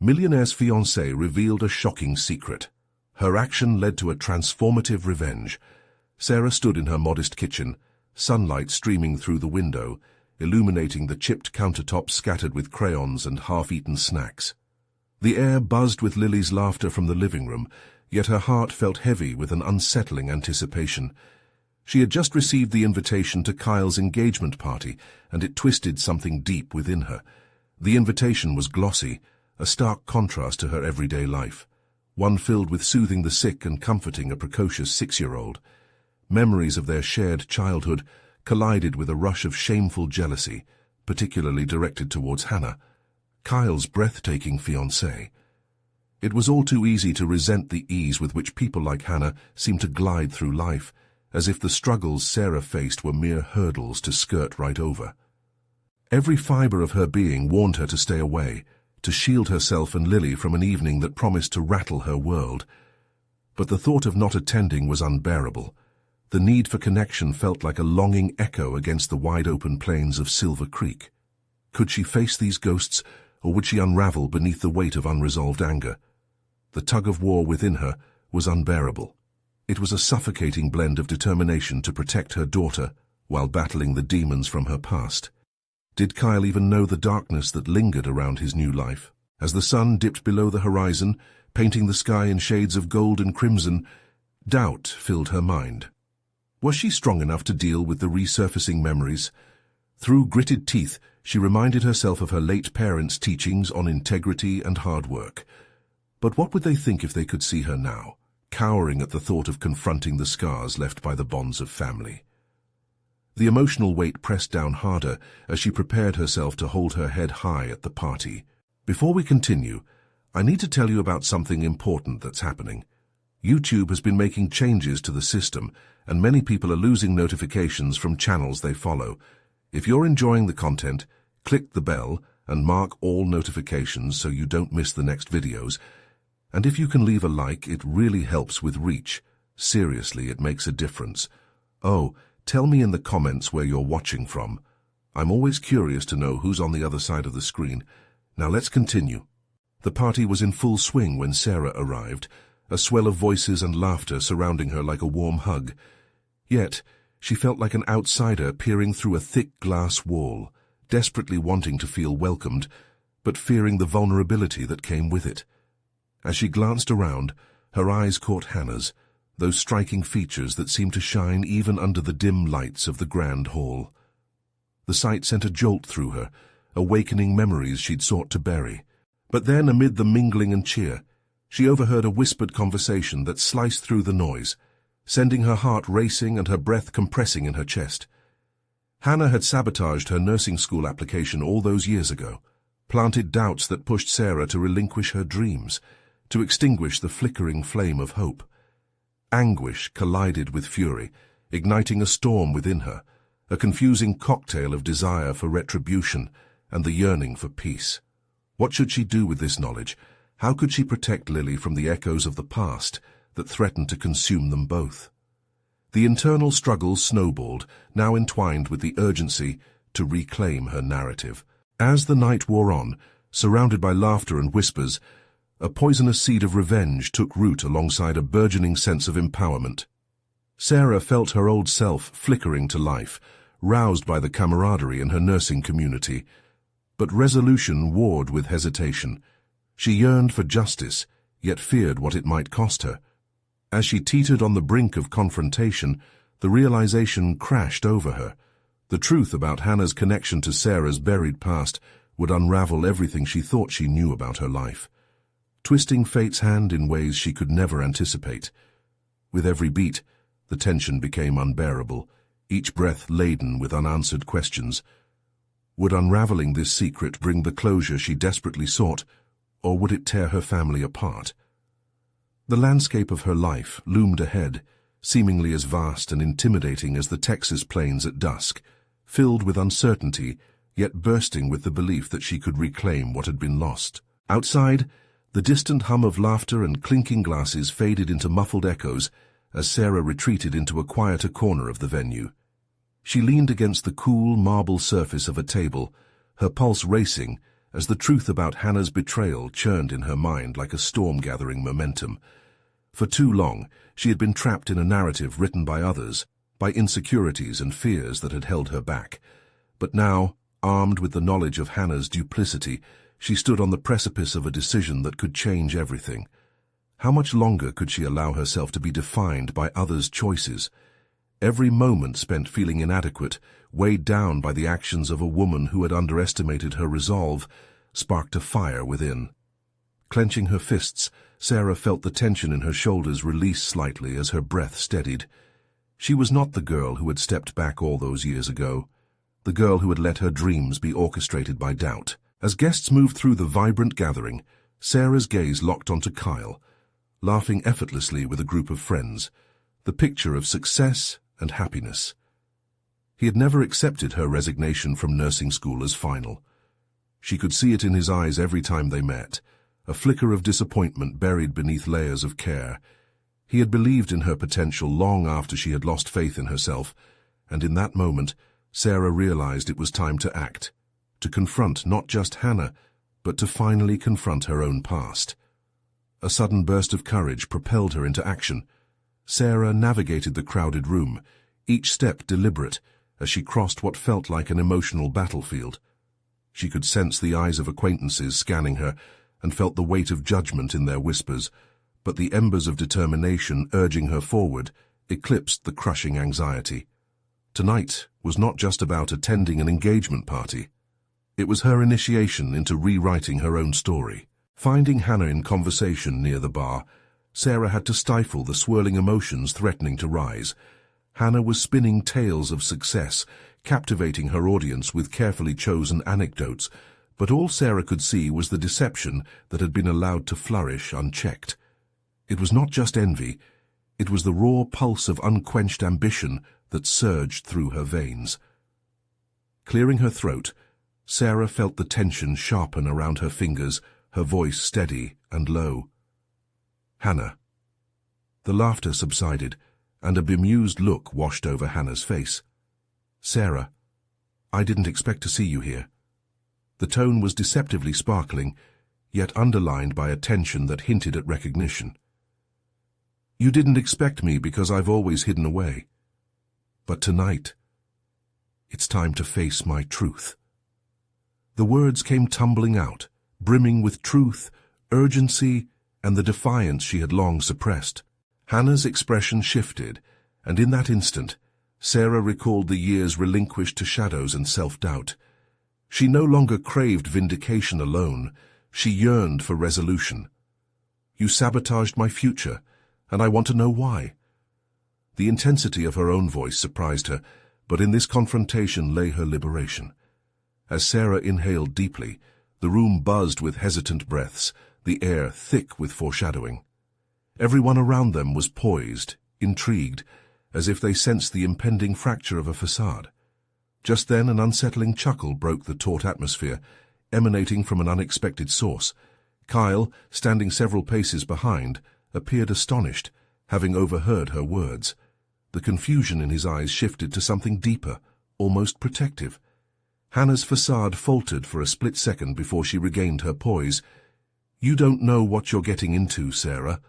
Millionaire's fiancé revealed a shocking secret. Her action led to a transformative revenge. Sarah stood in her modest kitchen, sunlight streaming through the window, illuminating the chipped countertops scattered with crayons and half-eaten snacks. The air buzzed with Lily's laughter from the living room, yet her heart felt heavy with an unsettling anticipation. She had just received the invitation to Kyle's engagement party, and it twisted something deep within her. The invitation was glossy, a stark contrast to her everyday life, one filled with soothing the sick and comforting a precocious 6-year-old. Memories of their shared childhood collided with a rush of shameful jealousy, particularly directed towards Hannah, Kyle's breathtaking fiancée. It was all too easy to resent the ease with which people like Hannah seemed to glide through life, as if the struggles Sarah faced were mere hurdles to skirt right over. Every fibre of her being warned her to stay away, to shield herself and Lily from an evening that promised to rattle her world. But the thought of not attending was unbearable. The need for connection felt like a longing echo against the wide-open plains of Silver Creek. Could she face these ghosts, or would she unravel beneath the weight of unresolved anger? The tug-of-war within her was unbearable. It was a suffocating blend of determination to protect her daughter while battling the demons from her past. Did Kyle even know the darkness that lingered around his new life? As the sun dipped below the horizon, painting the sky in shades of gold and crimson, doubt filled her mind. Was she strong enough to deal with the resurfacing memories? Through gritted teeth, she reminded herself of her late parents' teachings on integrity and hard work. But what would they think if they could see her now, cowering at the thought of confronting the scars left by the bonds of family? The emotional weight pressed down harder as she prepared herself to hold her head high at the party. Before we continue, I need to tell you about something important that's happening. YouTube has been making changes to the system, and many people are losing notifications from channels they follow. If you're enjoying the content, click the bell and mark all notifications so you don't miss the next videos. And if you can leave a like, it really helps with reach. Seriously, it makes a difference. Oh, tell me in the comments where you're watching from. I'm always curious to know who's on the other side of the screen. Now let's continue. The party was in full swing when Sarah arrived, a swell of voices and laughter surrounding her like a warm hug. Yet, she felt like an outsider peering through a thick glass wall, desperately wanting to feel welcomed, but fearing the vulnerability that came with it. As she glanced around, her eyes caught Hannah's, those striking features that seemed to shine even under the dim lights of the grand hall. The sight sent a jolt through her, awakening memories she'd sought to bury. But then, amid the mingling and cheer, she overheard a whispered conversation that sliced through the noise, sending her heart racing and her breath compressing in her chest. Hannah had sabotaged her nursing school application all those years ago, planted doubts that pushed Sarah to relinquish her dreams, to extinguish the flickering flame of hope. Anguish collided with fury, igniting a storm within her, a confusing cocktail of desire for retribution and the yearning for peace. What should she do with this knowledge? How could she protect Lily from the echoes of the past that threatened to consume them both? The internal struggle snowballed, now entwined with the urgency to reclaim her narrative. As the night wore on, surrounded by laughter and whispers, a poisonous seed of revenge took root alongside a burgeoning sense of empowerment. Sarah felt her old self flickering to life, roused by the camaraderie in her nursing community. But resolution warred with hesitation. She yearned for justice, yet feared what it might cost her. As she teetered on the brink of confrontation, the realization crashed over her. The truth about Hannah's connection to Sarah's buried past would unravel everything she thought she knew about her life, twisting fate's hand in ways she could never anticipate. With every beat, the tension became unbearable, each breath laden with unanswered questions. Would unraveling this secret bring the closure she desperately sought, or would it tear her family apart? The landscape of her life loomed ahead, seemingly as vast and intimidating as the Texas plains at dusk, filled with uncertainty, yet bursting with the belief that she could reclaim what had been lost. Outside, the distant hum of laughter and clinking glasses faded into muffled echoes as Sarah retreated into a quieter corner of the venue. She leaned against the cool marble surface of a table, her pulse racing as the truth about Hannah's betrayal churned in her mind like a storm gathering momentum. For too long, she had been trapped in a narrative written by others, by insecurities and fears that had held her back. But now, armed with the knowledge of Hannah's duplicity, she stood on the precipice of a decision that could change everything. How much longer could she allow herself to be defined by others' choices? Every moment spent feeling inadequate, weighed down by the actions of a woman who had underestimated her resolve, sparked a fire within. Clenching her fists, Sarah felt the tension in her shoulders release slightly as her breath steadied. She was not the girl who had stepped back all those years ago, the girl who had let her dreams be orchestrated by doubt. As guests moved through the vibrant gathering, Sarah's gaze locked onto Kyle, laughing effortlessly with a group of friends, the picture of success and happiness. He had never accepted her resignation from nursing school as final. She could see it in his eyes every time they met, a flicker of disappointment buried beneath layers of care. He had believed in her potential long after she had lost faith in herself, and in that moment, Sarah realized it was time to act, to confront not just Hannah, but to finally confront her own past. A sudden burst of courage propelled her into action. Sarah navigated the crowded room, each step deliberate, as she crossed what felt like an emotional battlefield. She could sense the eyes of acquaintances scanning her, and felt the weight of judgment in their whispers, but the embers of determination urging her forward eclipsed the crushing anxiety. Tonight was not just about attending an engagement party. It was her initiation into rewriting her own story. Finding Hannah in conversation near the bar, Sarah had to stifle the swirling emotions threatening to rise. Hannah was spinning tales of success, captivating her audience with carefully chosen anecdotes, but all Sarah could see was the deception that had been allowed to flourish unchecked. It was not just envy, it was the raw pulse of unquenched ambition that surged through her veins. Clearing her throat, Sarah felt the tension sharpen around her fingers, her voice steady and low. Hannah. The laughter subsided, and a bemused look washed over Hannah's face. Sarah, I didn't expect to see you here. The tone was deceptively sparkling, yet underlined by a tension that hinted at recognition. You didn't expect me because I've always hidden away. But tonight, it's time to face my truth. The words came tumbling out, brimming with truth, urgency, and the defiance she had long suppressed. Hannah's expression shifted, and in that instant, Sarah recalled the years relinquished to shadows and self-doubt. She no longer craved vindication alone, she yearned for resolution. You sabotaged my future, and I want to know why. The intensity of her own voice surprised her, but in this confrontation lay her liberation. As Sarah inhaled deeply, the room buzzed with hesitant breaths, the air thick with foreshadowing. Everyone around them was poised, intrigued, as if they sensed the impending fracture of a facade. Just then an unsettling chuckle broke the taut atmosphere, emanating from an unexpected source. Kyle, standing several paces behind, appeared astonished, having overheard her words. The confusion in his eyes shifted to something deeper, almost protective. Hannah's facade faltered for a split second before she regained her poise. You don't know what you're getting into, Sarah.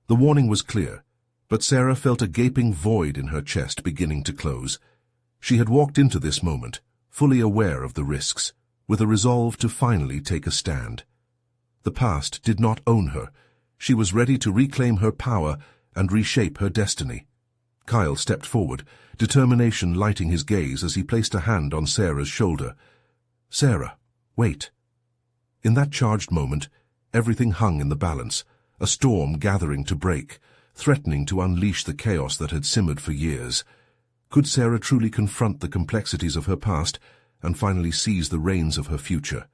The warning was clear, but Sarah felt a gaping void in her chest beginning to close. She had walked into this moment, fully aware of the risks, with a resolve to finally take a stand. The past did not own her. She was ready to reclaim her power and reshape her destiny. Kyle stepped forward, determination lighting his gaze as he placed a hand on Sarah's shoulder. Sarah, wait. In that charged moment, everything hung in the balance, a storm gathering to break, threatening to unleash the chaos that had simmered for years. Could Sarah truly confront the complexities of her past and finally seize the reins of her future?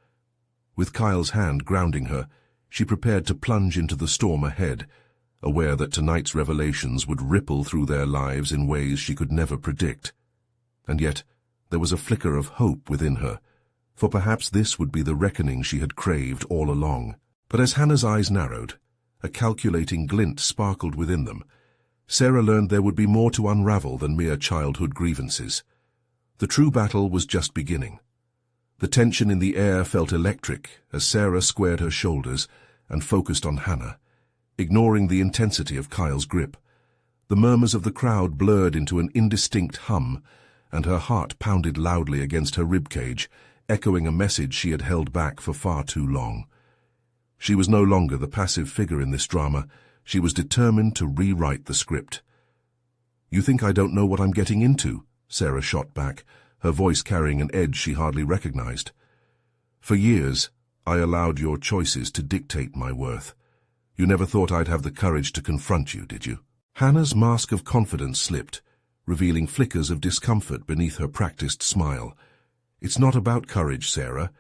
With Kyle's hand grounding her, she prepared to plunge into the storm ahead, aware that tonight's revelations would ripple through their lives in ways she could never predict. And yet, there was a flicker of hope within her, for perhaps this would be the reckoning she had craved all along. But as Hannah's eyes narrowed, a calculating glint sparkled within them. Sarah learned there would be more to unravel than mere childhood grievances. The true battle was just beginning. The tension in the air felt electric as Sarah squared her shoulders and focused on Hannah, ignoring the intensity of Kyle's grip. The murmurs of the crowd blurred into an indistinct hum, and her heart pounded loudly against her ribcage, echoing a message she had held back for far too long. She was no longer the passive figure in this drama. She was determined to rewrite the script. "You think I don't know what I'm getting into?" Sarah shot back, her voice carrying an edge she hardly recognized. "For years, I allowed your choices to dictate my worth. You never thought I'd have the courage to confront you, did you?" Hannah's mask of confidence slipped, revealing flickers of discomfort beneath her practiced smile. "It's not about courage, Sarah.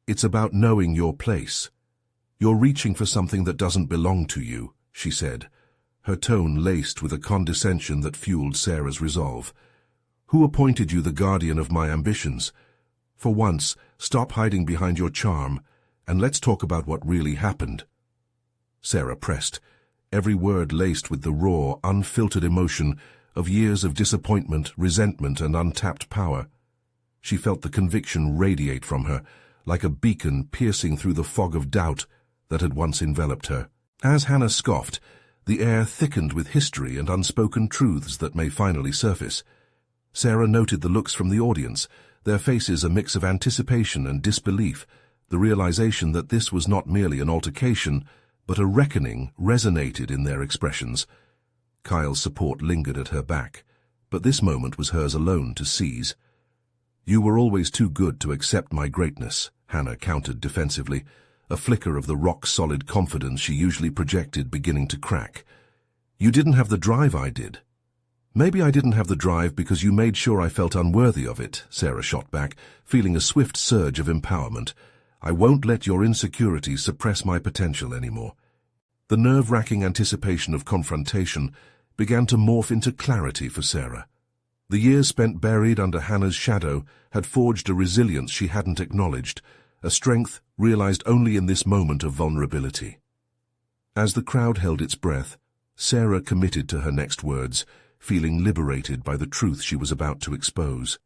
It's about knowing your place. You're reaching for something that doesn't belong to you," she said, her tone laced with a condescension that fueled Sarah's resolve. "Who appointed you the guardian of my ambitions? For once, stop hiding behind your charm, and let's talk about what really happened." Sarah pressed, every word laced with the raw, unfiltered emotion of years of disappointment, resentment, and untapped power. She felt the conviction radiate from her, like a beacon piercing through the fog of doubt that had once enveloped her. As Hannah scoffed, the air thickened with history and unspoken truths that may finally surface. Sarah noted the looks from the audience, their faces a mix of anticipation and disbelief. The realization that this was not merely an altercation, but a reckoning resonated in their expressions. Kyle's support lingered at her back, but this moment was hers alone to seize. "You were always too good to accept my greatness," Hannah countered defensively, a flicker of the rock-solid confidence she usually projected beginning to crack. "You didn't have the drive I did." "Maybe I didn't have the drive because you made sure I felt unworthy of it," Sarah shot back, feeling a swift surge of empowerment. "I won't let your insecurities suppress my potential anymore." The nerve-wracking anticipation of confrontation began to morph into clarity for Sarah. The years spent buried under Hannah's shadow had forged a resilience she hadn't acknowledged, a strength realized only in this moment of vulnerability. As the crowd held its breath, Sarah committed to her next words, feeling liberated by the truth she was about to expose.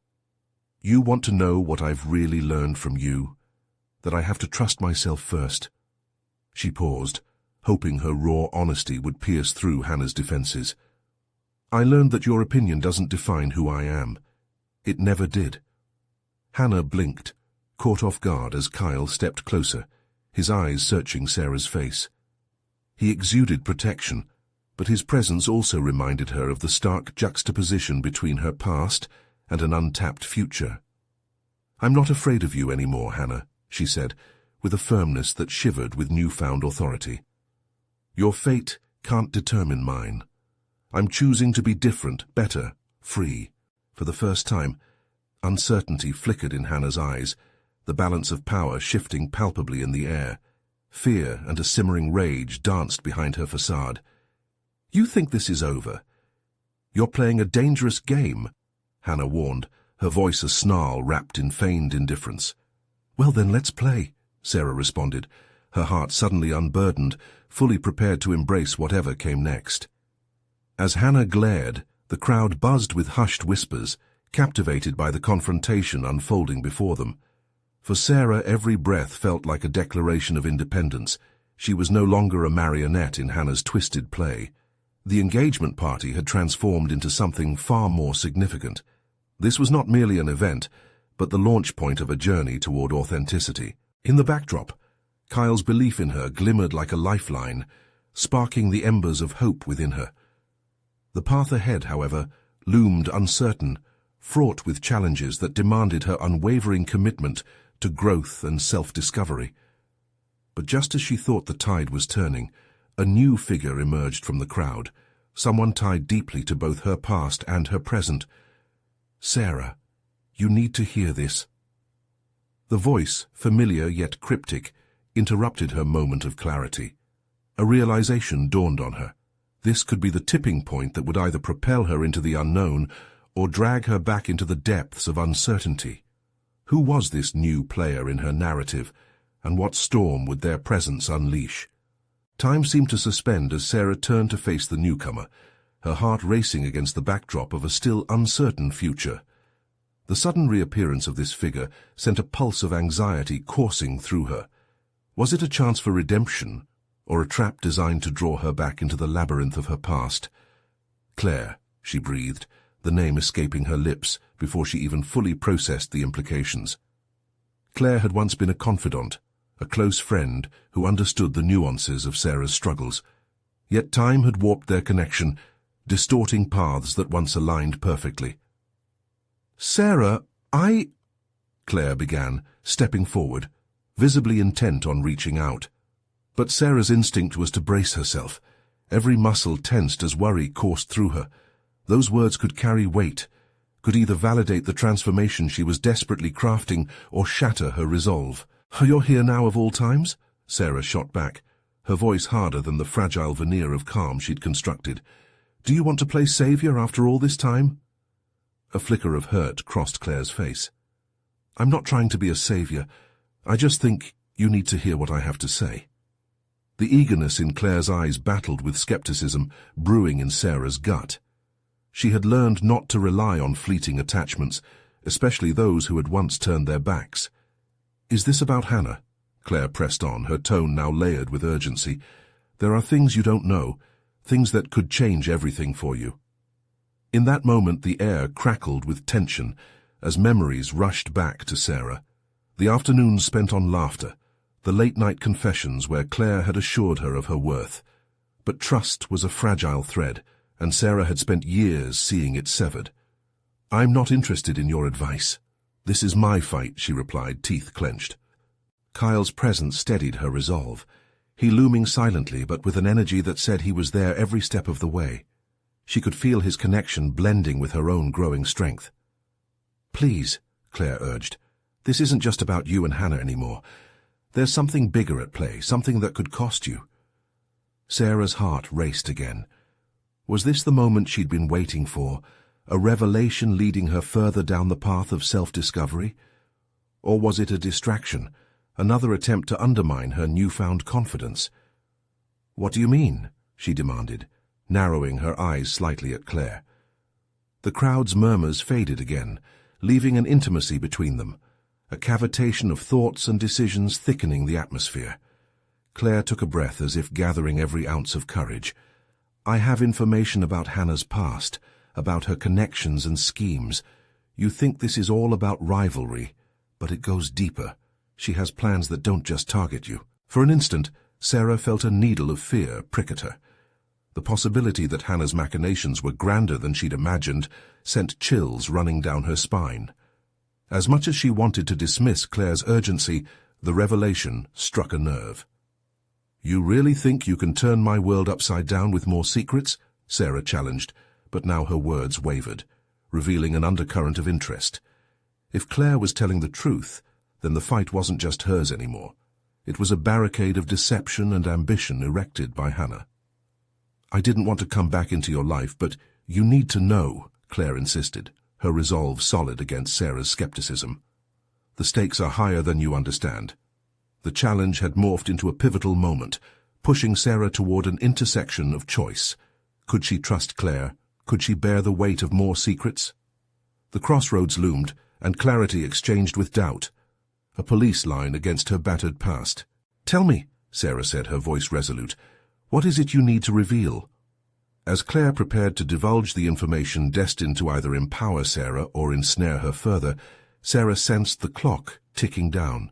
"You want to know what I've really learned from you? That I have to trust myself first." She paused, hoping her raw honesty would pierce through Hannah's defenses. "I learned that your opinion doesn't define who I am. It never did." Hannah blinked, caught off guard as Kyle stepped closer, his eyes searching Sarah's face. He exuded protection, but his presence also reminded her of the stark juxtaposition between her past and an untapped future. "I'm not afraid of you anymore, Hannah," she said, with a firmness that shivered with newfound authority. "Your fate can't determine mine. I'm choosing to be different, better, free." For the first time, uncertainty flickered in Hannah's eyes, the balance of power shifting palpably in the air. Fear and a simmering rage danced behind her facade. "You think this is over? You're playing a dangerous game," Hannah warned, her voice a snarl wrapped in feigned indifference. "Well then, let's play," Sarah responded, her heart suddenly unburdened, fully prepared to embrace whatever came next. As Hannah glared, the crowd buzzed with hushed whispers, captivated by the confrontation unfolding before them. For Sarah, every breath felt like a declaration of independence. She was no longer a marionette in Hannah's twisted play. The engagement party had transformed into something far more significant. This was not merely an event, but the launch point of a journey toward authenticity. In the backdrop, Kyle's belief in her glimmered like a lifeline, sparking the embers of hope within her. The path ahead, however, loomed uncertain, fraught with challenges that demanded her unwavering commitment to growth and self-discovery. But just as she thought the tide was turning, a new figure emerged from the crowd, someone tied deeply to both her past and her present. "Sarah, you need to hear this." The voice, familiar yet cryptic, interrupted her moment of clarity. A realization dawned on her. This could be the tipping point that would either propel her into the unknown or drag her back into the depths of uncertainty. Who was this new player in her narrative, and what storm would their presence unleash? Time seemed to suspend as Sarah turned to face the newcomer, her heart racing against the backdrop of a still uncertain future. The sudden reappearance of this figure sent a pulse of anxiety coursing through her. Was it a chance for redemption, or a trap designed to draw her back into the labyrinth of her past? Claire, she breathed, the name escaping her lips before she even fully processed the implications. Claire had once been a confidant, a close friend who understood the nuances of Sarah's struggles. Yet time had warped their connection, distorting paths that once aligned perfectly. "Sarah, Claire began, stepping forward, visibly intent on reaching out. But Sarah's instinct was to brace herself. Every muscle tensed as worry coursed through her. Those words could carry weight, could either validate the transformation she was desperately crafting or shatter her resolve. "You're here now of all times?" Sarah shot back, her voice harder than the fragile veneer of calm she'd constructed. "Do you want to play savior after all this time?" A flicker of hurt crossed Claire's face. "I'm not trying to be a savior. I just think you need to hear what I have to say." The eagerness in Claire's eyes battled with skepticism brewing in Sarah's gut. She had learned not to rely on fleeting attachments, especially those who had once turned their backs. "Is this about Hannah?" Claire pressed on, her tone now layered with urgency. "There are things you don't know, things that could change everything for you." In that moment the air crackled with tension as memories rushed back to Sarah. The afternoons spent on laughter, the late-night confessions where Claire had assured her of her worth. But trust was a fragile thread, and Sarah had spent years seeing it severed. "I'm not interested in your advice. This is my fight," she replied, teeth clenched. Kyle's presence steadied her resolve, he looming silently but with an energy that said he was there every step of the way. She could feel his connection blending with her own growing strength. "Please," Claire urged, "this isn't just about you and Hannah anymore. There's something bigger at play, something that could cost you." Sarah's heart raced again. Was this the moment she'd been waiting for, a revelation leading her further down the path of self-discovery? Or was it a distraction, another attempt to undermine her newfound confidence? "What do you mean?" she demanded, narrowing her eyes slightly at Claire. The crowd's murmurs faded again, leaving an intimacy between them, a cavitation of thoughts and decisions thickening the atmosphere. Claire took a breath as if gathering every ounce of courage. "I have information about Hannah's past, about her connections and schemes. You think this is all about rivalry, but it goes deeper. She has plans that don't just target you." For an instant, Sarah felt a needle of fear prick at her. The possibility that Hannah's machinations were grander than she'd imagined sent chills running down her spine. As much as she wanted to dismiss Claire's urgency, the revelation struck a nerve. "You really think you can turn my world upside down with more secrets?" Sarah challenged, but now her words wavered, revealing an undercurrent of interest. If Claire was telling the truth, then the fight wasn't just hers anymore. It was a barricade of deception and ambition erected by Hannah. "I didn't want to come back into your life, but you need to know," Claire insisted, her resolve solid against Sarah's skepticism. "The stakes are higher than you understand." The challenge had morphed into a pivotal moment, pushing Sarah toward an intersection of choice. Could she trust Claire? Could she bear the weight of more secrets? The crossroads loomed, and clarity exchanged with doubt. A police line against her battered past. "Tell me," Sarah said, her voice resolute, "what is it you need to reveal?" As Claire prepared to divulge the information destined to either empower Sarah or ensnare her further, Sarah sensed the clock ticking down.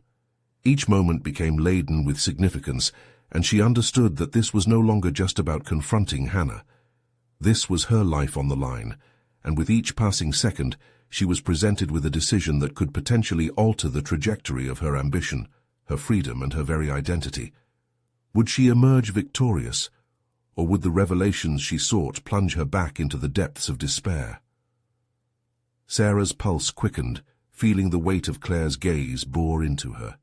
Each moment became laden with significance, and she understood that this was no longer just about confronting Hannah. This was her life on the line, and with each passing second, she was presented with a decision that could potentially alter the trajectory of her ambition, her freedom, and her very identity. Would she emerge victorious, or would the revelations she sought plunge her back into the depths of despair? Sarah's pulse quickened, feeling the weight of Claire's gaze bore into her.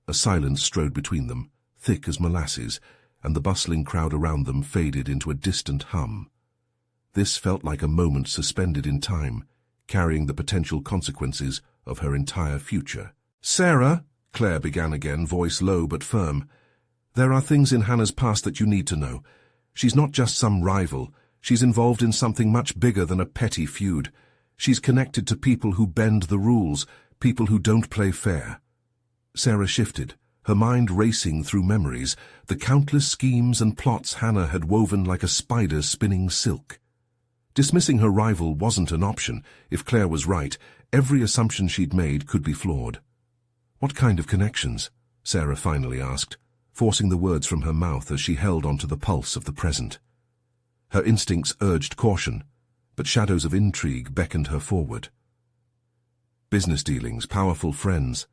A silence strode between them, thick as molasses, and the bustling crowd around them faded into a distant hum. This felt like a moment suspended in time, carrying the potential consequences of her entire future. "Sarah," Claire began again, voice low but firm, "there are things in Hannah's past that you need to know. She's not just some rival. She's involved in something much bigger than a petty feud. She's connected to people who bend the rules, people who don't play fair. Sarah shifted, her mind racing through memories, the countless schemes and plots Hannah had woven like a spider spinning silk. Dismissing her rival wasn't an option. If Claire was right, every assumption she'd made could be flawed. "What kind of connections?" Sarah finally asked, forcing the words from her mouth as she held onto the pulse of the present. Her instincts urged caution, but shadows of intrigue beckoned her forward. "Business dealings, powerful friends.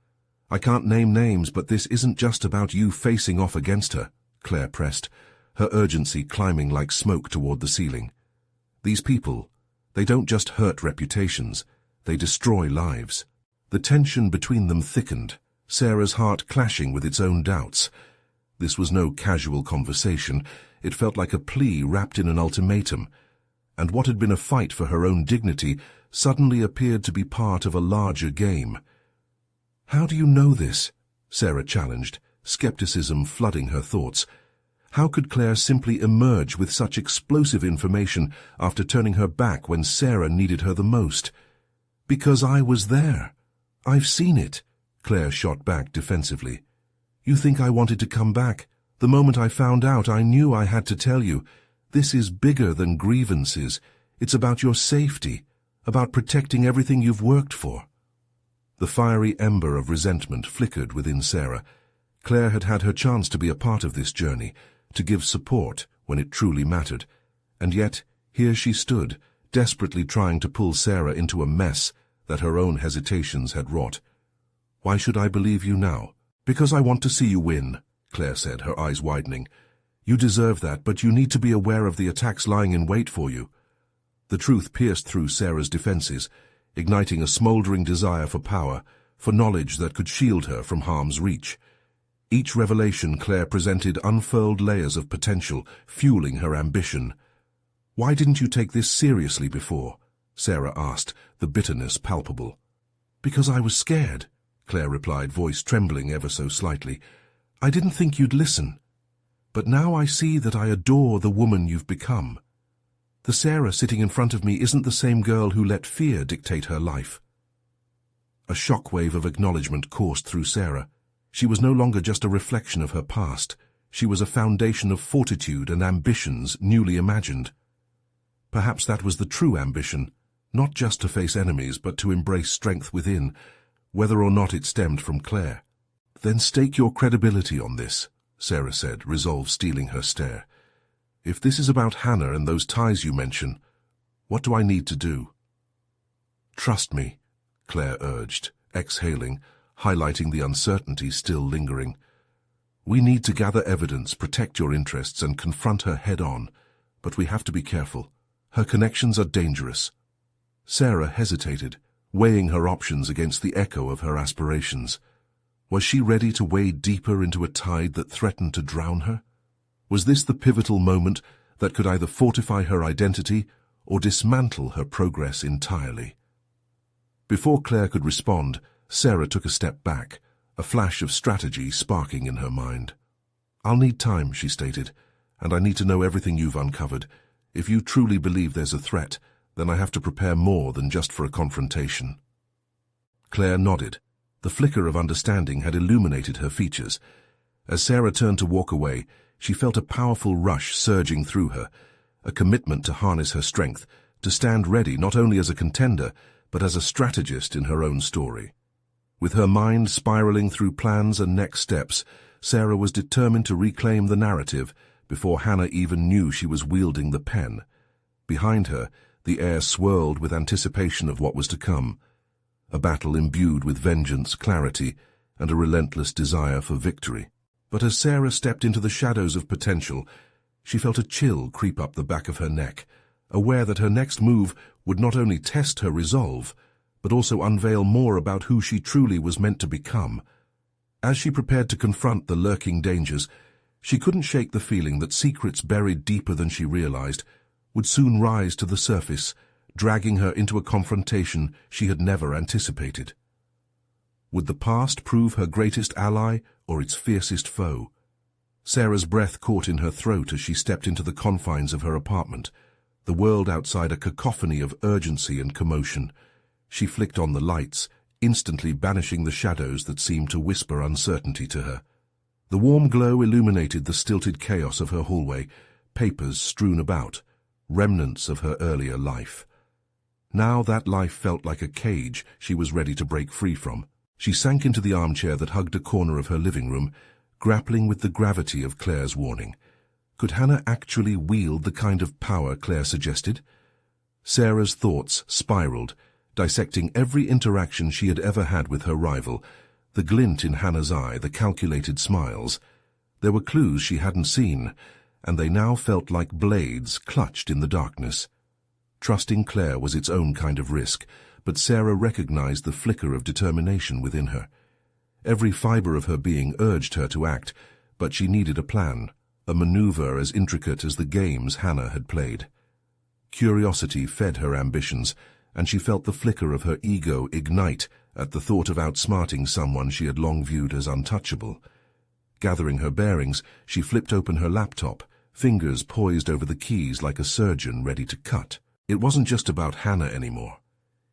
I can't name names, but this isn't just about you facing off against her," Claire pressed, her urgency climbing like smoke toward the ceiling. "These people, they don't just hurt reputations, they destroy lives." The tension between them thickened, Sarah's heart clashing with its own doubts. This was no casual conversation. It felt like a plea wrapped in an ultimatum, and what had been a fight for her own dignity suddenly appeared to be part of a larger game. "How do you know this?" Sarah challenged, skepticism flooding her thoughts. How could Claire simply emerge with such explosive information after turning her back when Sarah needed her the most? "Because I was there. I've seen it," Claire shot back defensively. "You think I wanted to come back? The moment I found out, I knew I had to tell you. This is bigger than grievances. It's about your safety, about protecting everything you've worked for." The fiery ember of resentment flickered within Sarah. Claire had had her chance to be a part of this journey, to give support when it truly mattered, and yet here she stood, desperately trying to pull Sarah into a mess that her own hesitations had wrought. "Why should I believe you now?" "Because I want to see you win," Claire said, her eyes widening. "You deserve that, but you need to be aware of the attacks lying in wait for you." The truth pierced through Sarah's defenses, igniting a smoldering desire for power, for knowledge that could shield her from harm's reach. Each revelation Claire presented unfurled layers of potential, fueling her ambition. "Why didn't you take this seriously before?" Sarah asked, the bitterness palpable. "Because I was scared," Claire replied, voice trembling ever so slightly. "I didn't think you'd listen. But now I see that I adore the woman you've become. The Sarah sitting in front of me isn't the same girl who let fear dictate her life." A shockwave of acknowledgement coursed through Sarah. She was no longer just a reflection of her past. She was a foundation of fortitude and ambitions newly imagined. Perhaps that was the true ambition, not just to face enemies, but to embrace strength within, whether or not it stemmed from Claire. "Then stake your credibility on this," Sarah said, resolve stealing her stare. "If this is about Hannah and those ties you mention, what do I need to do?" "Trust me," Claire urged, exhaling, highlighting the uncertainty still lingering. "We need to gather evidence, protect your interests, and confront her head-on, but we have to be careful. Her connections are dangerous." Sarah hesitated, weighing her options against the echo of her aspirations. Was she ready to wade deeper into a tide that threatened to drown her? Was this the pivotal moment that could either fortify her identity or dismantle her progress entirely? Before Claire could respond, Sarah took a step back, a flash of strategy sparking in her mind. "I'll need time," she stated, "and I need to know everything you've uncovered. If you truly believe there's a threat, then I have to prepare more than just for a confrontation." Claire nodded. The flicker of understanding had illuminated her features. As Sarah turned to walk away, she felt a powerful rush surging through her, a commitment to harness her strength, to stand ready not only as a contender, but as a strategist in her own story. With her mind spiraling through plans and next steps, Sarah was determined to reclaim the narrative before Hannah even knew she was wielding the pen. Behind her, the air swirled with anticipation of what was to come, a battle imbued with vengeance, clarity, and a relentless desire for victory. But as Sarah stepped into the shadows of potential, she felt a chill creep up the back of her neck, aware that her next move would not only test her resolve, but also unveil more about who she truly was meant to become. As she prepared to confront the lurking dangers, she couldn't shake the feeling that secrets buried deeper than she realized would soon rise to the surface, dragging her into a confrontation she had never anticipated. Would the past prove her greatest ally or its fiercest foe? Sarah's breath caught in her throat as she stepped into the confines of her apartment. the world outside a cacophony of urgency and commotion. She flicked on the lights, instantly banishing the shadows that seemed to whisper uncertainty to her. The warm glow illuminated the stilted chaos of her hallway, papers strewn about, remnants of her earlier life. Now that life felt like a cage she was ready to break free from. She sank into the armchair that hugged a corner of her living room, grappling with the gravity of Claire's warning. Could Hannah actually wield the kind of power Claire suggested? Sarah's thoughts spiraled, dissecting every interaction she had ever had with her rival, the glint in Hannah's eye, the calculated smiles. There were clues she hadn't seen, and they now felt like blades clutched in the darkness. Trusting Claire was its own kind of risk, but Sarah recognized the flicker of determination within her. Every fiber of her being urged her to act, but she needed a plan, a maneuver as intricate as the games Hannah had played. Curiosity fed her ambitions, and she felt the flicker of her ego ignite at the thought of outsmarting someone she had long viewed as untouchable. Gathering her bearings, she flipped open her laptop, fingers poised over the keys like a surgeon ready to cut. It wasn't just about Hannah anymore.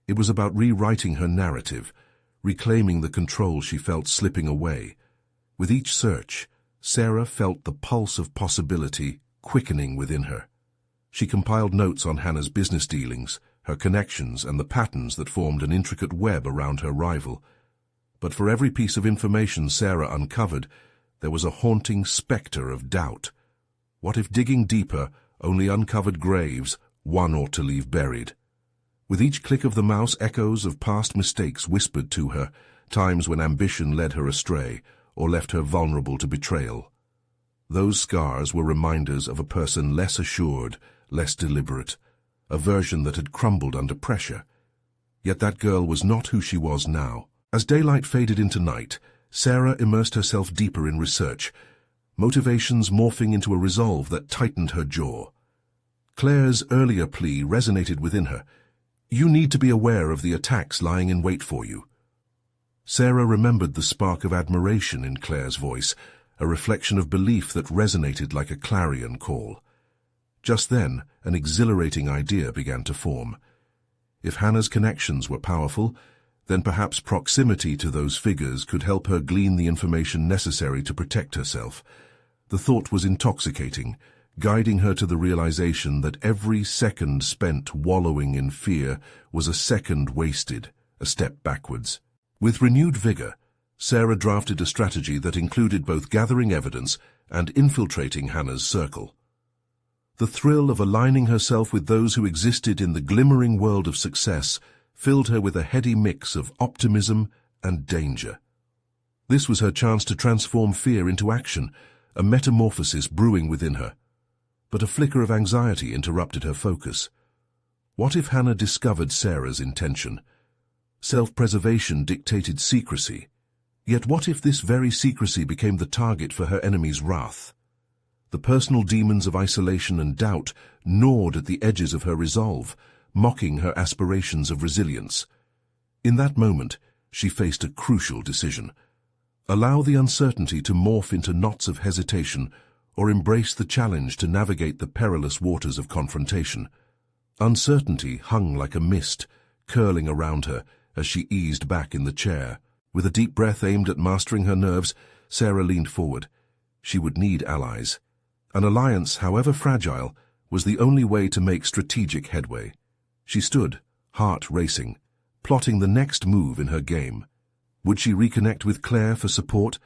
It was about rewriting her narrative, reclaiming the control she felt slipping away. With each search, Sarah felt the pulse of possibility quickening within her. She compiled notes on Hannah's business dealings, her connections, and the patterns that formed an intricate web around her rival. But for every piece of information Sarah uncovered, there was a haunting specter of doubt. What if digging deeper only uncovered graves one ought to leave buried? With each click of the mouse, echoes of past mistakes whispered to her, times when ambition led her astray or left her vulnerable to betrayal. Those scars were reminders of a person less assured, less deliberate, a version that had crumbled under pressure. Yet that girl was not who she was now. As daylight faded into night, Sarah immersed herself deeper in research, motivations morphing into a resolve that tightened her jaw. Claire's earlier plea resonated within her. You need to be aware of the attacks lying in wait for you. Sarah remembered the spark of admiration in Claire's voice, a reflection of belief that resonated like a clarion call. Just then, an exhilarating idea began to form. If Hannah's connections were powerful, then perhaps proximity to those figures could help her glean the information necessary to protect herself. The thought was intoxicating, guiding her to the realization that every second spent wallowing in fear was a second wasted, a step backwards. With renewed vigor, Sarah drafted a strategy that included both gathering evidence and infiltrating Hannah's circle. The thrill of aligning herself with those who existed in the glimmering world of success filled her with a heady mix of optimism and danger. This was her chance to transform fear into action, a metamorphosis brewing within her. But a flicker of anxiety interrupted her focus. What if Hannah discovered Sarah's intention? Self-preservation dictated secrecy. Yet what if this very secrecy became the target for her enemy's wrath? The personal demons of isolation and doubt gnawed at the edges of her resolve, mocking her aspirations of resilience. In that moment, she faced a crucial decision. Allow the uncertainty to morph into knots of hesitation, or embrace the challenge to navigate the perilous waters of confrontation. Uncertainty hung like a mist, curling around her as she eased back in the chair. With a deep breath aimed at mastering her nerves, Sarah leaned forward. She would need allies. An alliance, however fragile, was the only way to make strategic headway. She stood, heart racing, plotting the next move in her game. Would she reconnect with Claire for support,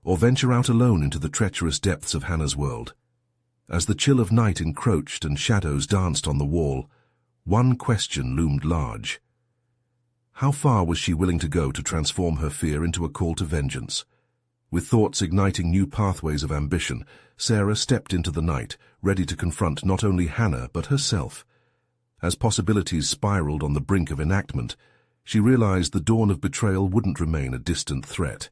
or venture out alone into the treacherous depths of Hannah's world? As the chill of night encroached and shadows danced on the wall, one question loomed large. How far was she willing to go to transform her fear into a call to vengeance? With thoughts igniting new pathways of ambition, Sarah stepped into the night, ready to confront not only Hannah but herself. As possibilities spiraled on the brink of enactment, she realized the dawn of betrayal wouldn't remain a distant threat.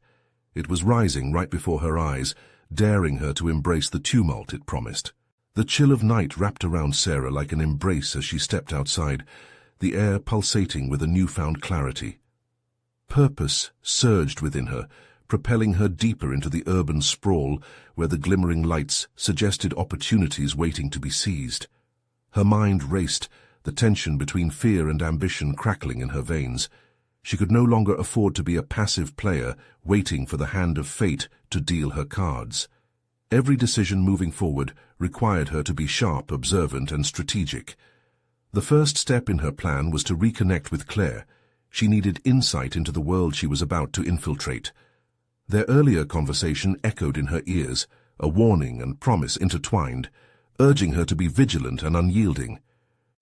It was rising right before her eyes, daring her to embrace the tumult it promised. The chill of night wrapped around Sarah like an embrace as she stepped outside, the air pulsating with a newfound clarity. Purpose surged within her, propelling her deeper into the urban sprawl where the glimmering lights suggested opportunities waiting to be seized. Her mind raced, the tension between fear and ambition crackling in her veins. She could no longer afford to be a passive player, waiting for the hand of fate to deal her cards. Every decision moving forward required her to be sharp, observant, and strategic. The first step in her plan was to reconnect with Claire. She needed insight into the world she was about to infiltrate. Their earlier conversation echoed in her ears, a warning and promise intertwined, urging her to be vigilant and unyielding.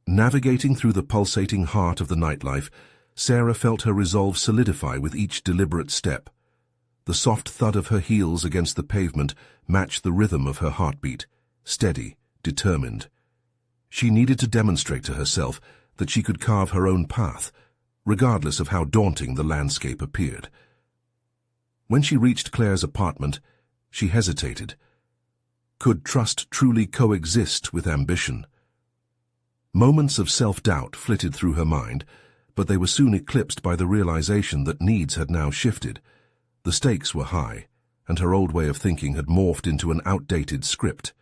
Navigating through the pulsating heart of the nightlife, Sarah felt her resolve solidify with each deliberate step. The soft thud of her heels against the pavement matched the rhythm of her heartbeat, steady, determined. She needed to demonstrate to herself that she could carve her own path, regardless of how daunting the landscape appeared. When she reached Claire's apartment, she hesitated. Could trust truly coexist with ambition? Moments of self-doubt flitted through her mind, but they were soon eclipsed by the realization that needs had now shifted. The stakes were high, and her old way of thinking had morphed into an outdated script.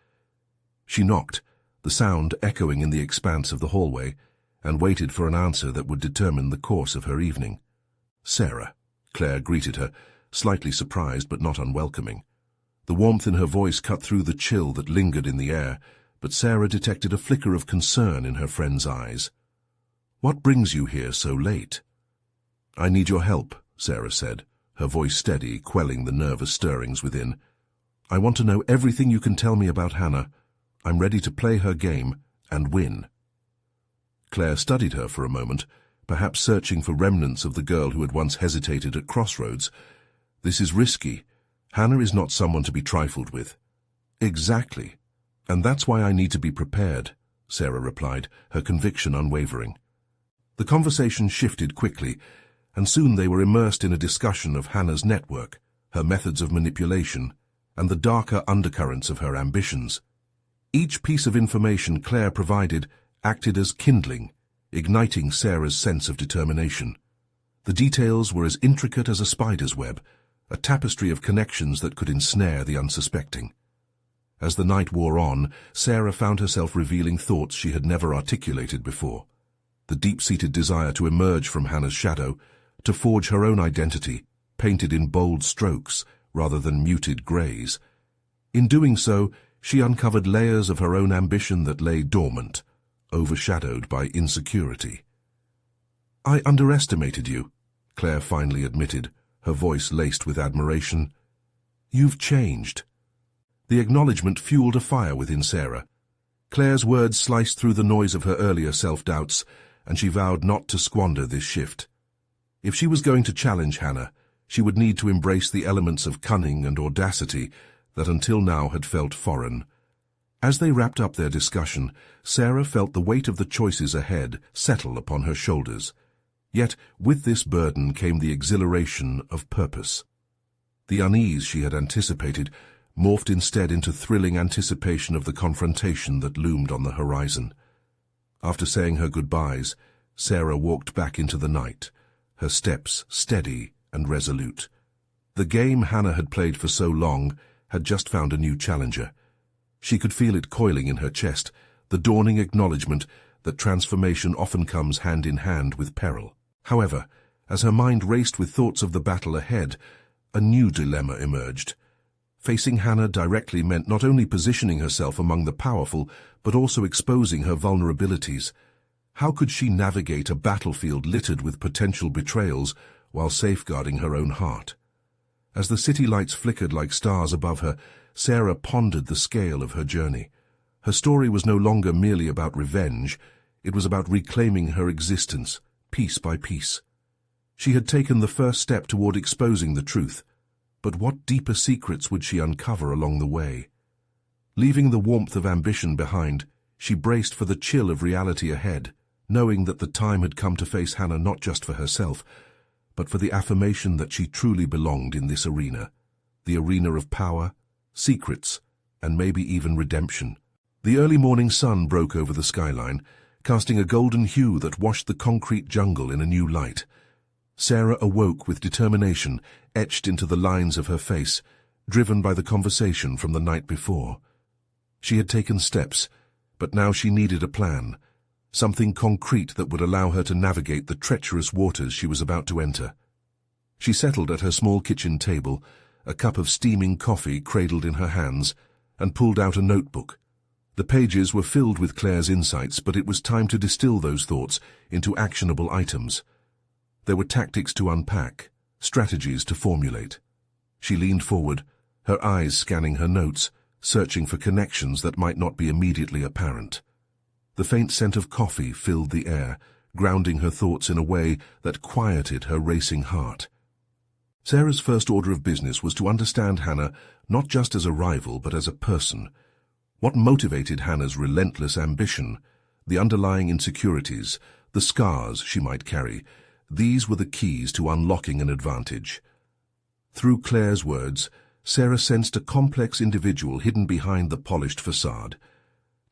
She knocked, the sound echoing in the expanse of the hallway, and waited for an answer that would determine the course of her evening. "Sarah," Claire greeted her, slightly surprised but not unwelcoming. The warmth in her voice cut through the chill that lingered in the air, but Sarah detected a flicker of concern in her friend's eyes. "What brings you here so late?" "I need your help," Sarah said, her voice steady, quelling the nervous stirrings within. "I want to know everything you can tell me about Hannah. I'm ready to play her game and win." Claire studied her for a moment, perhaps searching for remnants of the girl who had once hesitated at crossroads. "This is risky. Hannah is not someone to be trifled with." "Exactly. And that's why I need to be prepared," Sarah replied, her conviction unwavering. The conversation shifted quickly, and soon they were immersed in a discussion of Hannah's network, her methods of manipulation, and the darker undercurrents of her ambitions. Each piece of information Claire provided acted as kindling, igniting Sarah's sense of determination. The details were as intricate as a spider's web, a tapestry of connections that could ensnare the unsuspecting. As the night wore on, Sarah found herself revealing thoughts she had never articulated before. The deep-seated desire to emerge from Hannah's shadow, to forge her own identity, painted in bold strokes rather than muted greys. In doing so, she uncovered layers of her own ambition that lay dormant, overshadowed by insecurity. "I underestimated you," Claire finally admitted, her voice laced with admiration. "You've changed." The acknowledgement fueled a fire within Sarah. Claire's words sliced through the noise of her earlier self-doubts, and she vowed not to squander this shift. If she was going to challenge Hannah, she would need to embrace the elements of cunning and audacity that until now had felt foreign. As they wrapped up their discussion, Sarah felt the weight of the choices ahead settle upon her shoulders. Yet with this burden came the exhilaration of purpose. The unease she had anticipated morphed instead into thrilling anticipation of the confrontation that loomed on the horizon. After saying her goodbyes, Sarah walked back into the night, her steps steady and resolute. The game Hannah had played for so long had just found a new challenger. She could feel it coiling in her chest, the dawning acknowledgement that transformation often comes hand in hand with peril. However, as her mind raced with thoughts of the battle ahead, a new dilemma emerged. Facing Hannah directly meant not only positioning herself among the powerful, but also exposing her vulnerabilities. How could she navigate a battlefield littered with potential betrayals while safeguarding her own heart? As the city lights flickered like stars above her, Sarah pondered the scale of her journey. Her story was no longer merely about revenge, it was about reclaiming her existence, piece by piece. She had taken the first step toward exposing the truth, but what deeper secrets would she uncover along the way? Leaving the warmth of ambition behind, she braced for the chill of reality ahead, knowing that the time had come to face Hannah not just for herself, but for the affirmation that she truly belonged in this arena, the arena of power, secrets, and maybe even redemption. The early morning sun broke over the skyline, casting a golden hue that washed the concrete jungle in a new light. Sarah awoke with determination etched into the lines of her face, driven by the conversation from the night before. She had taken steps, but now she needed a plan, something concrete that would allow her to navigate the treacherous waters she was about to enter. She settled at her small kitchen table, a cup of steaming coffee cradled in her hands, and pulled out a notebook. The pages were filled with Claire's insights, but it was time to distill those thoughts into actionable items. There were tactics to unpack, strategies to formulate. She leaned forward, her eyes scanning her notes, searching for connections that might not be immediately apparent. The faint scent of coffee filled the air, grounding her thoughts in a way that quieted her racing heart. Sarah's first order of business was to understand Hannah not just as a rival but as a person. What motivated Hannah's relentless ambition, the underlying insecurities, the scars she might carry, these were the keys to unlocking an advantage. Through Claire's words, Sarah sensed a complex individual hidden behind the polished facade.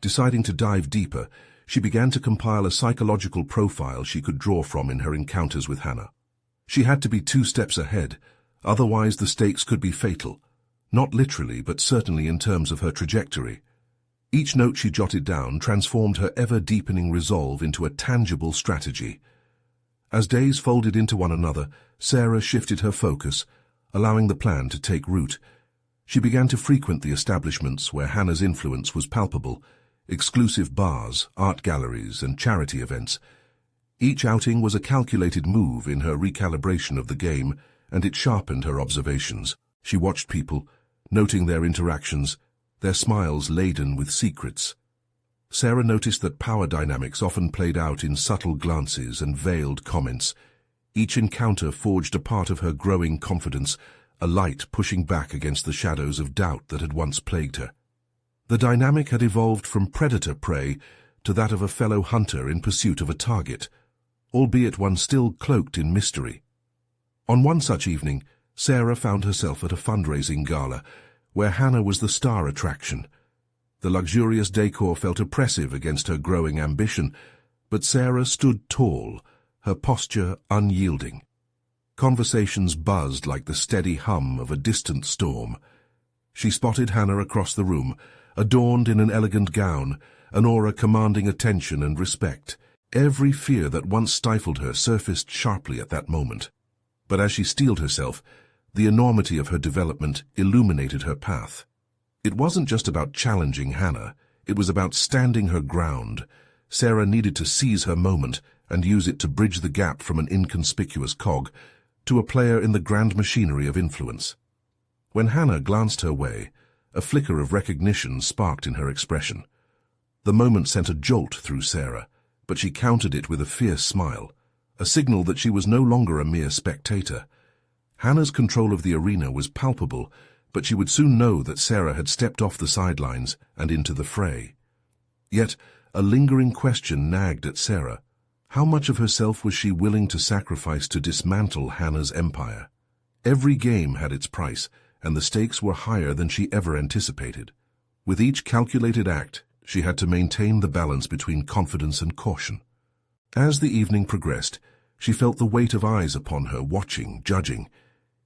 Deciding to dive deeper, she began to compile a psychological profile she could draw from in her encounters with Hannah. She had to be 2 steps ahead, otherwise the stakes could be fatal, not literally but certainly in terms of her trajectory. Each note she jotted down transformed her ever-deepening resolve into a tangible strategy. As days folded into one another, Sarah shifted her focus, allowing the plan to take root. She began to frequent the establishments where Hannah's influence was palpable, exclusive bars, art galleries, and charity events. Each outing was a calculated move in her recalibration of the game, and it sharpened her observations. She watched people, noting their interactions, their smiles laden with secrets. Sarah noticed that power dynamics often played out in subtle glances and veiled comments. Each encounter forged a part of her growing confidence, a light pushing back against the shadows of doubt that had once plagued her. The dynamic had evolved from predator-prey to that of a fellow hunter in pursuit of a target, albeit one still cloaked in mystery. On one such evening, Sarah found herself at a fundraising gala, where Hannah was the star attraction. The luxurious decor felt oppressive against her growing ambition, but Sarah stood tall, her posture unyielding. Conversations buzzed like the steady hum of a distant storm. She spotted Hannah across the room, adorned in an elegant gown, an aura commanding attention and respect. Every fear that once stifled her surfaced sharply at that moment. But as she steeled herself, the enormity of her development illuminated her path. It wasn't just about challenging Hannah, it was about standing her ground. Sarah needed to seize her moment and use it to bridge the gap from an inconspicuous cog to a player in the grand machinery of influence. When Hannah glanced her way, a flicker of recognition sparked in her expression. The moment sent a jolt through Sarah, but she countered it with a fierce smile, a signal that she was no longer a mere spectator. Hannah's control of the arena was palpable, but she would soon know that Sarah had stepped off the sidelines and into the fray. Yet, a lingering question nagged at Sarah. How much of herself was she willing to sacrifice to dismantle Hannah's empire? Every game had its price, and the stakes were higher than she ever anticipated. With each calculated act, she had to maintain the balance between confidence and caution. As the evening progressed, she felt the weight of eyes upon her, watching, judging.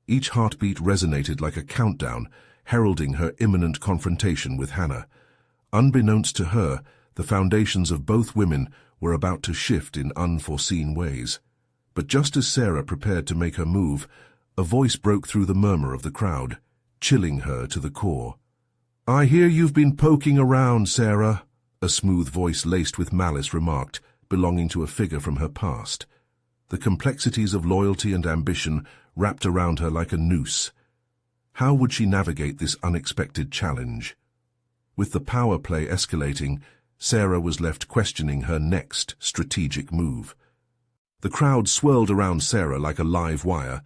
Each heartbeat resonated like a countdown, heralding her imminent confrontation with Hannah. Unbeknownst to her, the foundations of both women were about to shift in unforeseen ways. But just as Sarah prepared to make her move, a voice broke through the murmur of the crowd, chilling her to the core. "I hear you've been poking around, Sarah," a smooth voice laced with malice remarked, belonging to a figure from her past. The complexities of loyalty and ambition wrapped around her like a noose. How would she navigate this unexpected challenge? With the power play escalating, Sarah was left questioning her next strategic move. The crowd swirled around Sarah like a live wire,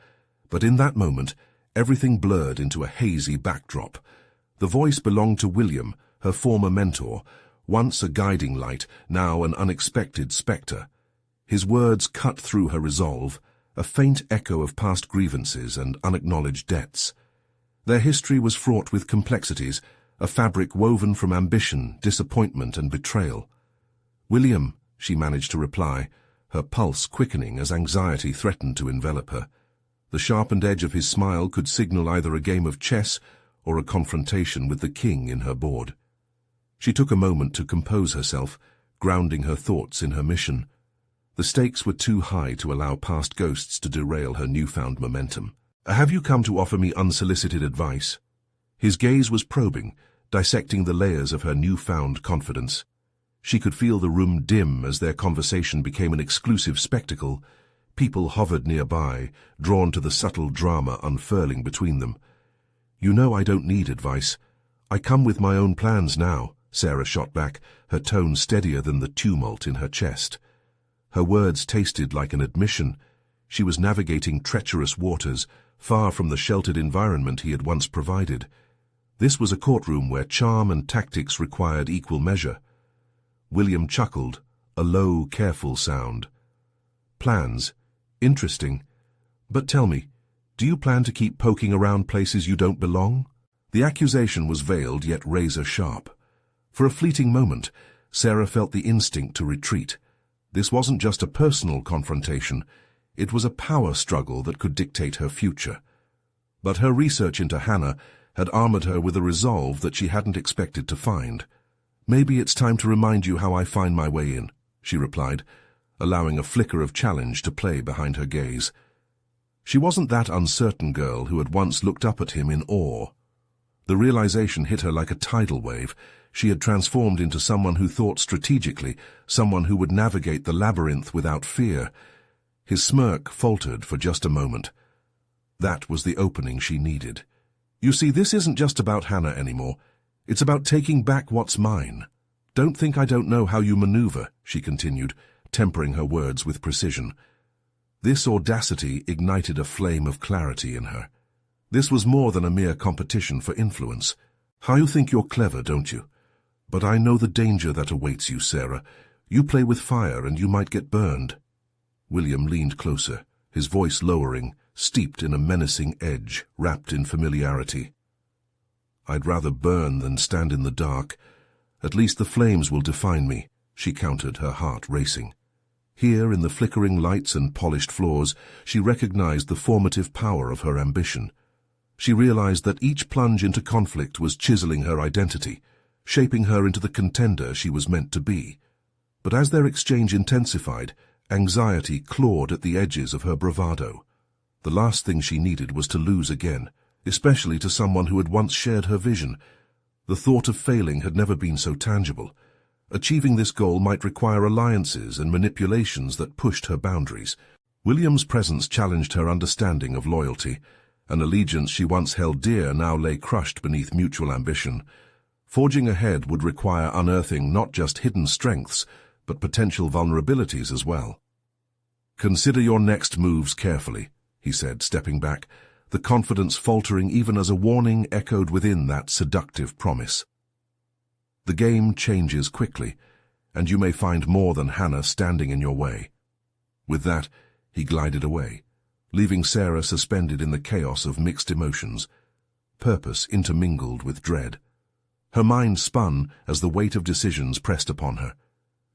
but in that moment, everything blurred into a hazy backdrop. The voice belonged to William, her former mentor, once a guiding light, now an unexpected spectre. His words cut through her resolve, a faint echo of past grievances and unacknowledged debts. Their history was fraught with complexities, a fabric woven from ambition, disappointment, and betrayal. "William," she managed to reply, her pulse quickening as anxiety threatened to envelop her. The sharpened edge of his smile could signal either a game of chess or a confrontation with the king in her board. She took a moment to compose herself, grounding her thoughts in her mission. The stakes were too high to allow past ghosts to derail her newfound momentum. "Have you come to offer me unsolicited advice?" His gaze was probing, dissecting the layers of her newfound confidence. She could feel the room dim as their conversation became an exclusive spectacle. People hovered nearby, drawn to the subtle drama unfurling between them. "You know I don't need advice. I come with my own plans now," Sarah shot back, her tone steadier than the tumult in her chest. Her words tasted like an admission. She was navigating treacherous waters, far from the sheltered environment he had once provided. This was a courtroom where charm and tactics required equal measure. William chuckled, a low, careful sound. "Plans? Interesting. But tell me, do you plan to keep poking around places you don't belong?" The accusation was veiled yet razor-sharp. For a fleeting moment, Sarah felt the instinct to retreat. This wasn't just a personal confrontation, it was a power struggle that could dictate her future. But her research into Hannah had armored her with a resolve that she hadn't expected to find. "Maybe it's time to remind you how I find my way in," she replied, allowing a flicker of challenge to play behind her gaze. She wasn't that uncertain girl who had once looked up at him in awe. The realization hit her like a tidal wave. She had transformed into someone who thought strategically, someone who would navigate the labyrinth without fear. His smirk faltered for just a moment. That was the opening she needed. "You see, this isn't just about Hannah anymore. It's about taking back what's mine. Don't think I don't know how you maneuver," she continued, tempering her words with precision. This audacity ignited a flame of clarity in her. This was more than a mere competition for influence. "How you think you're clever, don't you? But I know the danger that awaits you, Sarah. You play with fire and you might get burned." William leaned closer, his voice lowering, steeped in a menacing edge, wrapped in familiarity. "I'd rather burn than stand in the dark. At least the flames will define me," she countered, her heart racing. Here, in the flickering lights and polished floors, she recognized the formative power of her ambition. She realized that each plunge into conflict was chiseling her identity, shaping her into the contender she was meant to be. But as their exchange intensified, anxiety clawed at the edges of her bravado. The last thing she needed was to lose again, especially to someone who had once shared her vision. The thought of failing had never been so tangible. Achieving this goal might require alliances and manipulations that pushed her boundaries. William's presence challenged her understanding of loyalty. An allegiance she once held dear now lay crushed beneath mutual ambition. Forging ahead would require unearthing not just hidden strengths, but potential vulnerabilities as well. "Consider your next moves carefully," he said, stepping back, the confidence faltering even as a warning echoed within that seductive promise. "The game changes quickly, and you may find more than Hannah standing in your way." With that, he glided away, leaving Sarah suspended in the chaos of mixed emotions, purpose intermingled with dread. Her mind spun as the weight of decisions pressed upon her.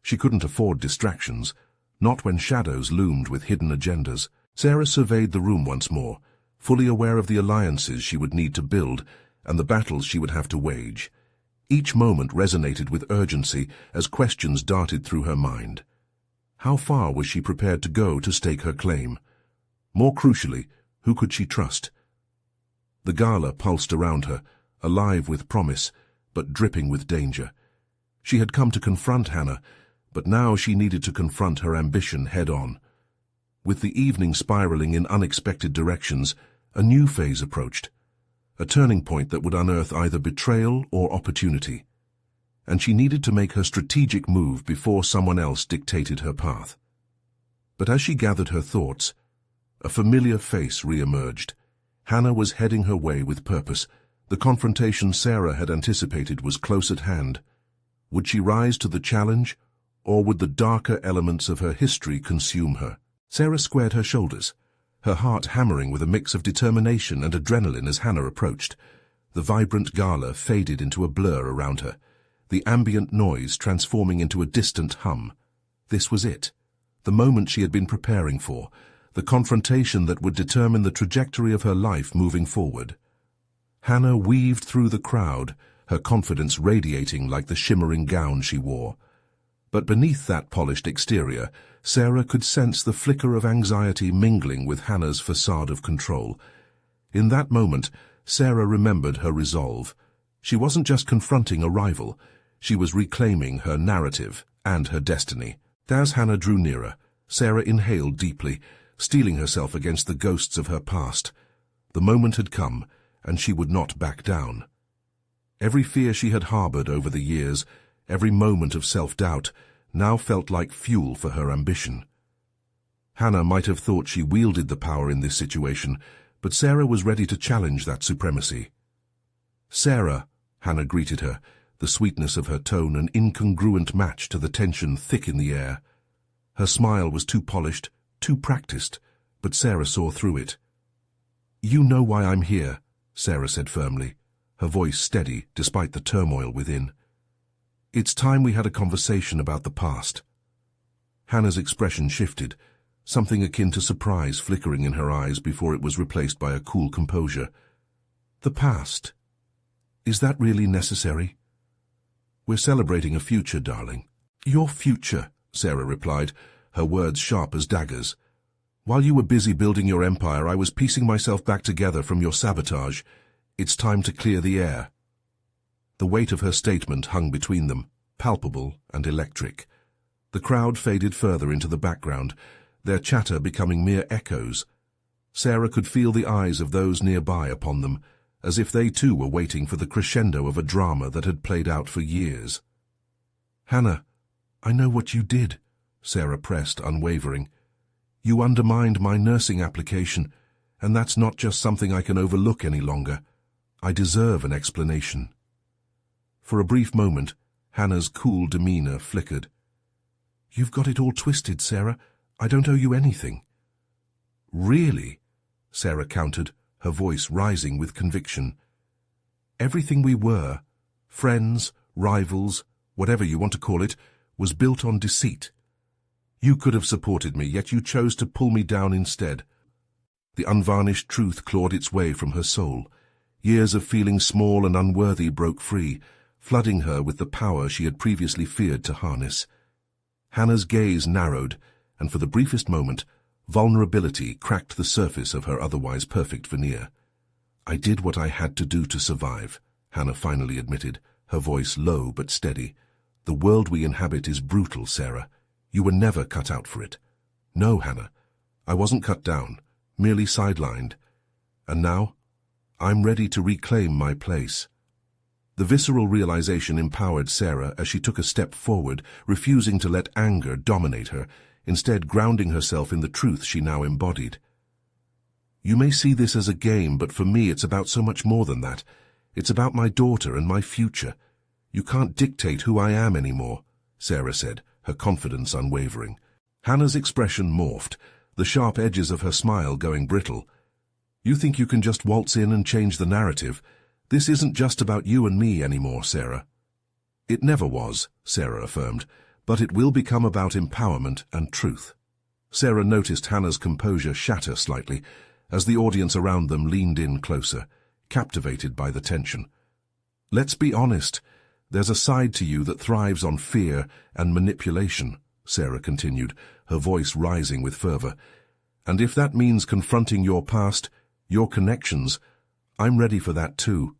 She couldn't afford distractions, not when shadows loomed with hidden agendas. Sarah surveyed the room once more, fully aware of the alliances she would need to build and the battles she would have to wage. Each moment resonated with urgency as questions darted through her mind. How far was she prepared to go to stake her claim? More crucially, who could she trust? The gala pulsed around her, alive with promise, but dripping with danger. She had come to confront Hannah, but now she needed to confront her ambition head-on. With the evening spiraling in unexpected directions, a new phase approached, a turning point that would unearth either betrayal or opportunity. And she needed to make her strategic move before someone else dictated her path. But as she gathered her thoughts, a familiar face re-emerged. Hannah was heading her way with purpose. The confrontation Sarah had anticipated was close at hand. Would she rise to the challenge, or would the darker elements of her history consume her? Sarah squared her shoulders, her heart hammering with a mix of determination and adrenaline as Hannah approached. The vibrant gala faded into a blur around her, the ambient noise transforming into a distant hum. This was it, the moment she had been preparing for, the confrontation that would determine the trajectory of her life moving forward. Hannah weaved through the crowd, her confidence radiating like the shimmering gown she wore. But beneath that polished exterior, Sarah could sense the flicker of anxiety mingling with Hannah's facade of control. In that moment, Sarah remembered her resolve. She wasn't just confronting a rival, she was reclaiming her narrative and her destiny. As Hannah drew nearer, Sarah inhaled deeply, steeling herself against the ghosts of her past. The moment had come, and she would not back down. Every fear she had harbored over the years, every moment of self-doubt, now felt like fuel for her ambition. Hannah might have thought she wielded the power in this situation, but Sarah was ready to challenge that supremacy. "Sarah," Hannah greeted her, the sweetness of her tone an incongruent match to the tension thick in the air. Her smile was too polished, too practiced, but Sarah saw through it. "You know why I'm here," Sarah said firmly, her voice steady despite the turmoil within. "It's time we had a conversation about the past." Hannah's expression shifted, something akin to surprise flickering in her eyes before it was replaced by a cool composure. "The past? Is that really necessary?" "We're celebrating a future, darling." "Your future," Sarah replied, her words sharp as daggers. "While you were busy building your empire, I was piecing myself back together from your sabotage. It's time to clear the air." The weight of her statement hung between them, palpable and electric. The crowd faded further into the background, their chatter becoming mere echoes. Sarah could feel the eyes of those nearby upon them, as if they too were waiting for the crescendo of a drama that had played out for years. "Hannah, I know what you did," Sarah pressed, unwavering. "You undermined my nursing application, and that's not just something I can overlook any longer. I deserve an explanation." For a brief moment, Hannah's cool demeanor flickered. "You've got it all twisted, Sarah. I don't owe you anything." "Really?" Sarah countered, her voice rising with conviction. "Everything we were, friends, rivals, whatever you want to call it, was built on deceit. You could have supported me, yet you chose to pull me down instead." The unvarnished truth clawed its way from her soul. Years of feeling small and unworthy broke free, flooding her with the power she had previously feared to harness. Hannah's gaze narrowed, and for the briefest moment, vulnerability cracked the surface of her otherwise perfect veneer. "I did what I had to do to survive," Hannah finally admitted, her voice low but steady. "The world we inhabit is brutal, Sarah. You were never cut out for it." "No, Hannah. I wasn't cut down, merely sidelined. And now, I'm ready to reclaim my place." The visceral realization empowered Sarah as she took a step forward, refusing to let anger dominate her, instead grounding herself in the truth she now embodied. "You may see this as a game, but for me it's about so much more than that. It's about my daughter and my future. You can't dictate who I am anymore," Sarah said, her confidence unwavering. Hannah's expression morphed, the sharp edges of her smile going brittle. "You think you can just waltz in and change the narrative? This isn't just about you and me anymore, Sarah." "It never was," Sarah affirmed, "but it will become about empowerment and truth." Sarah noticed Hannah's composure shatter slightly as the audience around them leaned in closer, captivated by the tension. "Let's be honest. There's a side to you that thrives on fear and manipulation," Sarah continued, her voice rising with fervor. "And if that means confronting your past, your connections, I'm ready for that too."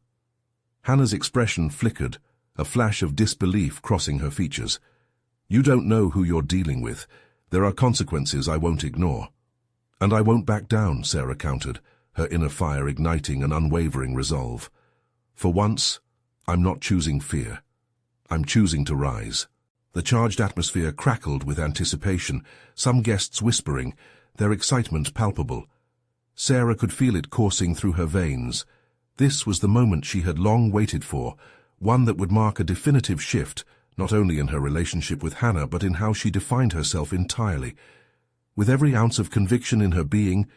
Hannah's expression flickered, a flash of disbelief crossing her features. "You don't know who you're dealing with. There are consequences I won't ignore." "And I won't back down," Sarah countered, her inner fire igniting an unwavering resolve. "For once, I'm not choosing fear. I'm choosing to rise." The charged atmosphere crackled with anticipation, some guests whispering, their excitement palpable. Sarah could feel it coursing through her veins. This was the moment she had long waited for, one that would mark a definitive shift, not only in her relationship with Hannah, but in how she defined herself entirely. With every ounce of conviction in her being,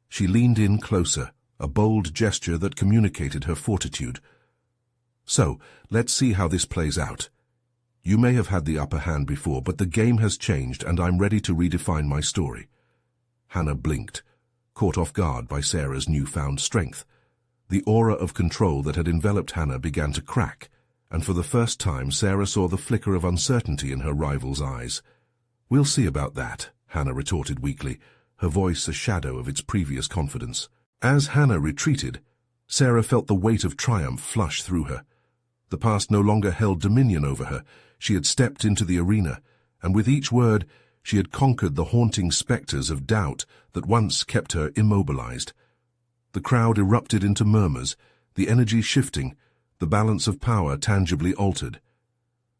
she leaned in closer, a bold gesture that communicated her fortitude. "So, let's see how this plays out. You may have had the upper hand before, but the game has changed, and I'm ready to redefine my story." Hannah blinked, caught off guard by Sarah's newfound strength. The aura of control that had enveloped Hannah began to crack. and for the first time Sarah saw the flicker of uncertainty in her rival's eyes. "We'll see about that," Hannah retorted weakly, her voice a shadow of its previous confidence. As Hannah retreated, Sarah felt the weight of triumph flush through her. The past no longer held dominion over her. She had stepped into the arena, and with each word, she had conquered the haunting specters of doubt that once kept her immobilized. The crowd erupted into murmurs, the energy shifting, the balance of power tangibly altered.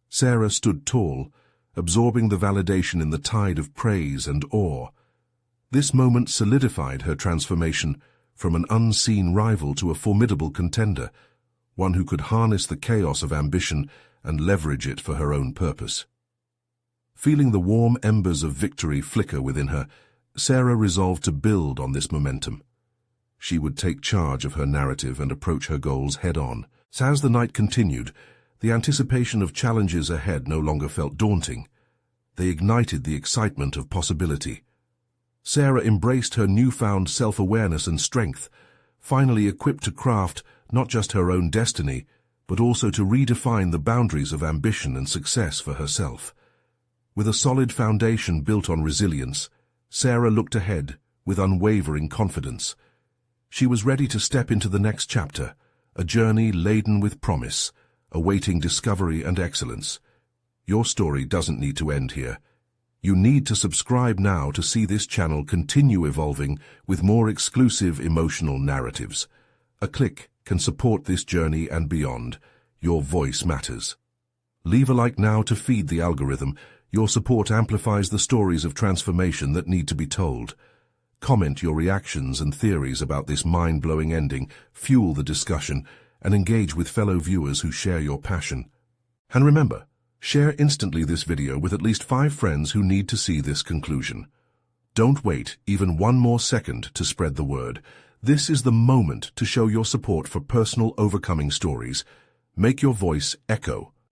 Sarah stood tall, absorbing the validation in the tide of praise and awe. This moment solidified her transformation from an unseen rival to a formidable contender, one who could harness the chaos of ambition and leverage it for her own purpose. Feeling the warm embers of victory flicker within her, Sarah resolved to build on this momentum. She would take charge of her narrative and approach her goals head-on. As the night continued, the anticipation of challenges ahead no longer felt daunting. They ignited the excitement of possibility. Sarah embraced her newfound self-awareness and strength, finally equipped to craft not just her own destiny, but also to redefine the boundaries of ambition and success for herself. With a solid foundation built on resilience, Sarah looked ahead with unwavering confidence. She was ready to step into the next chapter, a journey laden with promise, awaiting discovery and excellence. Your story doesn't need to end here. You need to subscribe now to see this channel continue evolving with more exclusive emotional narratives. A click can support this journey and beyond. Your voice matters. Leave a like now to feed the algorithm. Your support amplifies the stories of transformation that need to be told. Comment your reactions and theories about this mind-blowing ending, fuel the discussion, and engage with fellow viewers who share your passion. And remember, share instantly this video with at least 5 friends who need to see this conclusion. Don't wait even one more second to spread the word. This is the moment to show your support for personal overcoming stories. Make your voice echo.